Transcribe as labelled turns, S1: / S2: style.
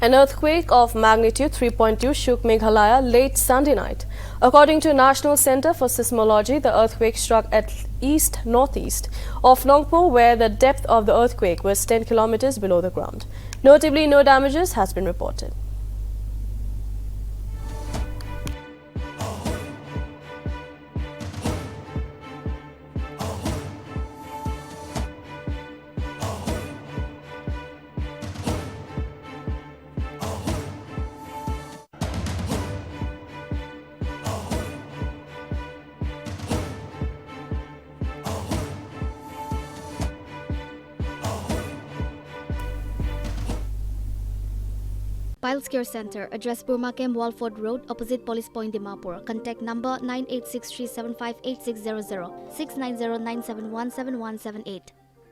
S1: An earthquake of magnitude 3.2 shook Meghalaya late Sunday night. According to National Center for Seismology, the earthquake struck at east-northeast of Nongpoh, where the depth of the earthquake was 10 kilometers below the ground. Notably, no damages has been reported.
S2: Piles Care Center, address Burma Camp Walford Road, opposite Police Point, Dimapur. Contact number 9863758600, 69097171178.